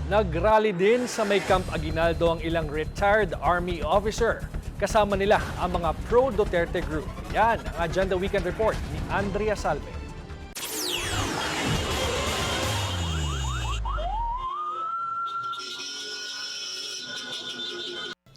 Nag-rally din sa may Camp Aguinaldo ang ilang retired Army officer. Kasama nila ang mga pro-Duterte group. Yan ang Agenda Weekend Report ni Andrea Salve.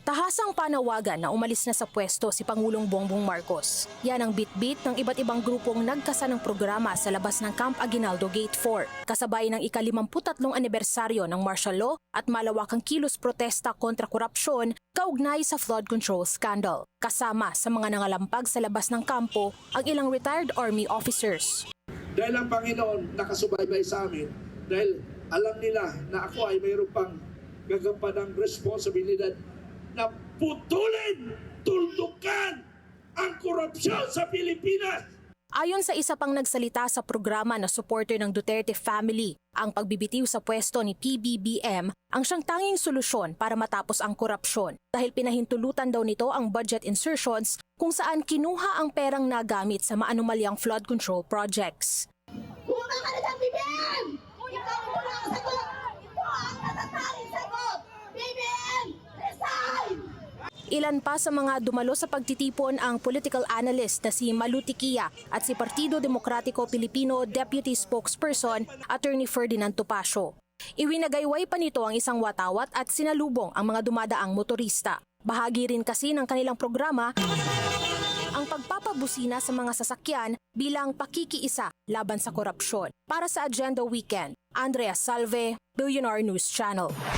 Tahasang panawagan na umalis na sa pwesto si Pangulong Bongbong Marcos. Yan ang bit-bit ng iba't ibang grupong nagkasa ng programa sa labas ng Camp Aguinaldo Gate 4. Kasabay ng ika-53 anibersaryo ng martial law at malawakang kilos protesta kontra korupsyon kaugnay sa flood control scandal. Kasama sa mga nangalampag sa labas ng kampo ang ilang retired Army officers. Dahil ang Panginoon nakasubaybay sa amin, dahil alam nila na ako ay mayroon pang gagampanang responsibilidad na putulin, tuldukan ang korupsyon sa Pilipinas. Ayon sa isa pang nagsalita sa programa na supporter ng Duterte family, ang pagbibitiw sa pwesto ni PBBM ang siyang tanging solusyon para matapos ang korupsyon dahil pinahintulutan daw nito ang budget insertions kung saan kinuha ang perang nagamit sa maanumalyang flood control projects. Bumaba ka na dyan, BBM! Ikaw ang wala ang sagot! Ito ang natatanging sagot! BBM! Resign! Ilan pa sa mga dumalo sa pagtitipon ang political analyst na si Malu Tiquia at si Partido Demokratiko Pilipino Deputy Spokesperson Attorney Ferdinand Topacio. Iwinagayway pa nito ang isang watawat at sinalubong ang mga dumadaang motorista. Bahagi rin kasi ng kanilang programa ang pagpapabusina sa mga sasakyan bilang pakikiisa laban sa korupsyon. Para sa Agenda Weekend, Andrea Salve, Billionaire News Channel.